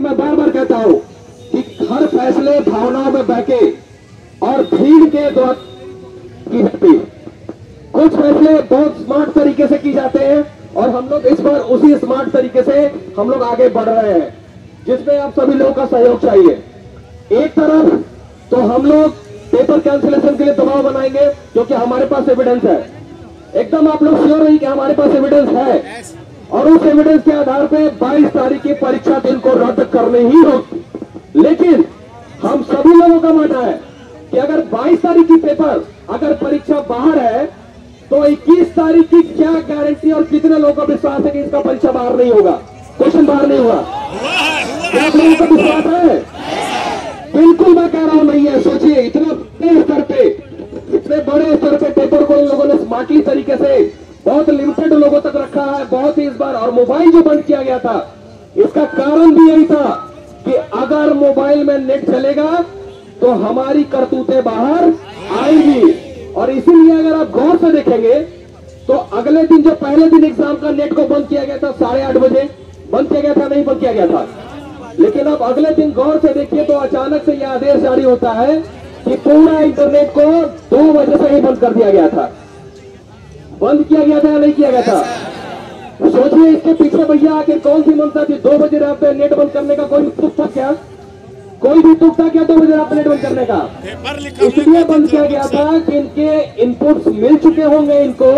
लेकिन मैं बार बार कहता हूं कि हर फैसले भावनाओं में बहके और भीड़ के द्वारा की जाती है। कुछ फैसले बहुत स्मार्ट तरीके से की जाते हैं और हम लोग इस बार उसी स्मार्ट तरीके से हम लोग आगे बढ़ रहे हैं, जिसमें आप सभी लोगों का सहयोग चाहिए। एक तरफ तो हम लोग पेपर कैंसिलेशन के लिए दबाव बनाएंगे क्योंकि हमारे पास एविडेंस है। एकदम आप लोग श्योर रहिए कि हमारे पास एविडेंस है और उस एविडेंस के आधार पे 22 तारीख की परीक्षा दिन को रद्द करनी ही होगी। लेकिन हम सभी लोगों का मानना है कि अगर 22 तारीख की पेपर अगर परीक्षा बाहर है तो 21 तारीख की क्या गारंटी और कितने लोगों का विश्वास है कि इसका परीक्षा बाहर नहीं होगा, क्वेश्चन बाहर नहीं हुआ? क्या आप लोगों का विश्वास है? बिल्कुल मैं कह रहा हूं नहीं है। सोचिए इतने बड़े स्तर पे पेपर को इन लोगों ने स्मार्टली तरीके से बहुत लिमिटेड लोगों तक रखा है, बहुत ही इस बार। और मोबाइल जो बंद किया गया था इसका कारण भी यही था कि अगर मोबाइल में नेट चलेगा तो हमारी करतूतें बाहर आएंगी। और इसीलिए अगर आप गौर से देखेंगे तो अगले दिन जो पहले दिन एग्जाम का नेट को बंद किया गया था 8:30 बजे बंद किया गया था, नहीं बंद किया गया था। लेकिन अब अगले दिन गौर से देखिए तो अचानक से यह आदेश जारी होता है कि पूरा इंटरनेट को 2 बजे से ही बंद कर दिया गया था। बंद किया गया था या नहीं किया गया था? सोचिए इसके पीछे भैया आखिर कौन सी मंशा थी? 2 बजे रात में नेट बंद करने का कोई तुक था क्या? कोई भी तुक था क्या 2 बजे रात में नेट बंद करने का? इसलिए बंद किया गया था कि इनके इनपुट्स मिल चुके होंगे इनको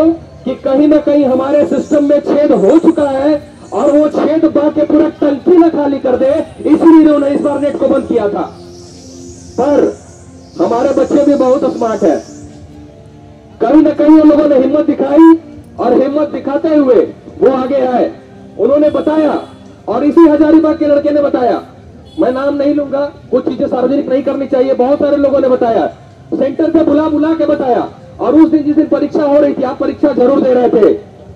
कि कहीं ना कहीं हमारे सिस्टम में छेद हो चुका है और वो छेद बाके पूरा टंकी न खाली कर दे, इसलिए इन्होंने इस बार नेट को बंद किया था। पर हमारे बच्चे भी बहुत स्मार्ट है, कहीं ना कहीं उन लोगों ने हिम्मत दिखाई और हिम्मत दिखाते हुए वो आगे आए। उन्होंने बताया और इसी हजारीबाग के लड़के ने बताया, मैं नाम नहीं लूंगा, कुछ चीजें सार्वजनिक नहीं करनी चाहिए, बहुत सारे लोगों ने बताया, सेंटर से बुला के बताया। और उस दिन जिस दिन परीक्षा हो रही थी आप परीक्षा जरूर दे रहे थे,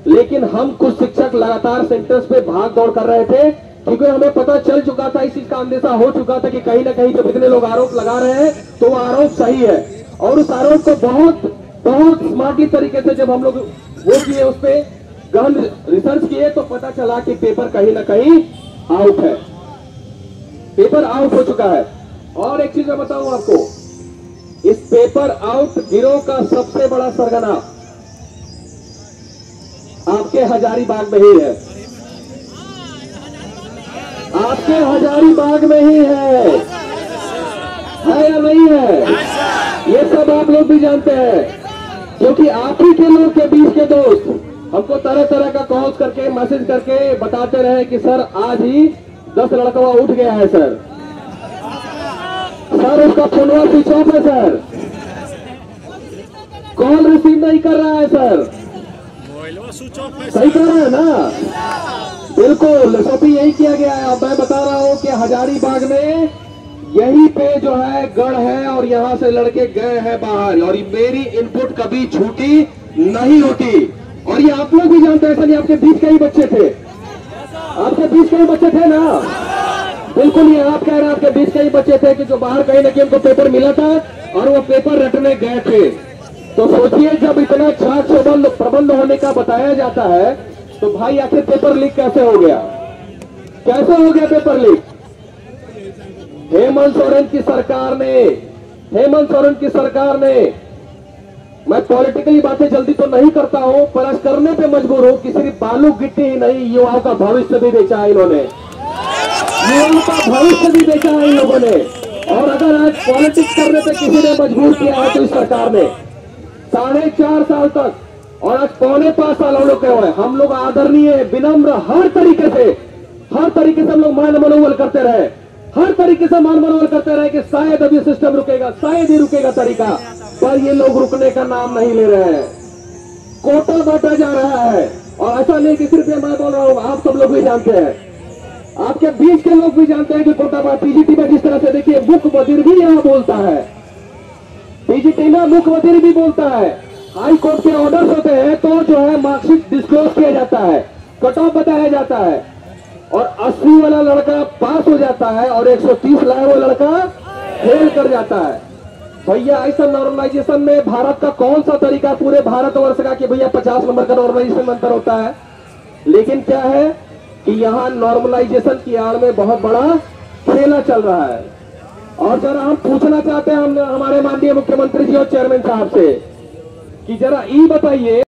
लेकिन हम कुछ शिक्षक लगातार सेंटर्स पे भाग दौड़ कर रहे थे क्योंकि हमें पता चल चुका था, इस चीज का अंदेशा हो चुका था कि कहीं ना कहीं जब इतने लोग आरोप लगा रहे हैं तो वो आरोप सही है। और उस आरोप को बहुत बहुत स्मार्टली तरीके से जब हम लोग वो किए, उस पर गहन रिसर्च किए तो पता चला कि पेपर कहीं ना कहीं आउट है, पेपर आउट हो चुका है। और एक चीज मैं बताऊं आपको, इस पेपर आउट गिरोह का सबसे बड़ा सरगना आपके हजारीबाग में ही है, आपके हजारीबाग में ही है या नहीं है? ये सब आप लोग भी जानते हैं क्योंकि आप ही के लोग के बीच के दोस्त हमको तरह तरह का कॉल करके मैसेज करके बताते रहे कि सर आज ही 10 लड़का उठ गया है सर उसका फोनवा स्विच ऑफ है सर, कॉल रिसीव नहीं कर रहा है सर, सही कर रहा है ना? बिल्कुल सभी यही किया गया है। अब मैं बता रहा हूं कि हजारीबाग में यही पे जो है गढ़ है और यहां से लड़के गए हैं बाहर और मेरी इनपुट कभी झूठी नहीं होती। और ये आप लोग भी जानते हैं सर, ये आपके बीच के ही बच्चे थे, आपके बीच के ही बच्चे थे ना? बिल्कुल ये आप कह रहे हैं आपके बीच के ही बच्चे थे कि जो बाहर कहीं ना कहीं उनको पेपर मिला था और वो पेपर रटने गए थे। तो सोचिए जब इतना छाछ प्रबंध होने का बताया जाता है तो भाई आखिर पेपर लीक कैसे हो गया? कैसे हो गया पेपर लीक? हेमंत सोरेन की सरकार ने मैं पॉलिटिकली बातें जल्दी तो नहीं करता हूं पर आज करने पे मजबूर हूं कि सिर्फ बालू गिट्टी ही नहीं, युवाओं का भविष्य भी बेचा है इन्होंने, युवाओं का भविष्य भी बेचा है इन लोगों ने। और अगर आज पॉलिटिक्स करने पे किसी ने मजबूर किया है तो इस सरकार ने 4.5 साल तक और आज 4.25 साल हम लोग कह रहे हैं, हम लोग आदरणीय विनम्र हर तरीके से हम लोग मान मनोबल करते रहे, हर तरीके से मान मनोबल करते रहे कि शायद अब ये सिस्टम रुकेगा, शायद ही रुकेगा तरीका, पर ये लोग रुकने का नाम नहीं ले रहे हैं। कोटा बांटा जा रहा है और ऐसा नहीं कि सिर्फ मैं बोल रहा हूं, आप सब लोग भी जानते हैं, आपके बीच के लोग भी जानते हैं कि कोटा बांट पीजीटी में जिस तरह से देखिए मुख्य वजीर भी यहां बोलता है, पीजीटी में मुख्य वजीर भी बोलता है, हाई कोर्ट के ऑर्डर्स होते हैं तो जो है मार्कशीट डिस्क्लोज किया जाता है, कट ऑफ बताया जाता है और 80 वाला लड़का पास हो जाता है और 130 लाए हुआ लड़का फेल कर जाता है। भैया ऐसा नॉर्मलाइजेशन में भारत का कौन सा तरीका पूरे भारतवर्ष का कि भैया 50 नंबर का नॉर्मलाइजेशन अंतर होता है? लेकिन क्या है कि यहाँ नॉर्मलाइजेशन की आड़ में बहुत बड़ा खेला चल रहा है। और जरा हम पूछना चाहते हैं हम हमारे माननीय मुख्यमंत्री जी और चेयरमैन साहब से कि जरा बताइए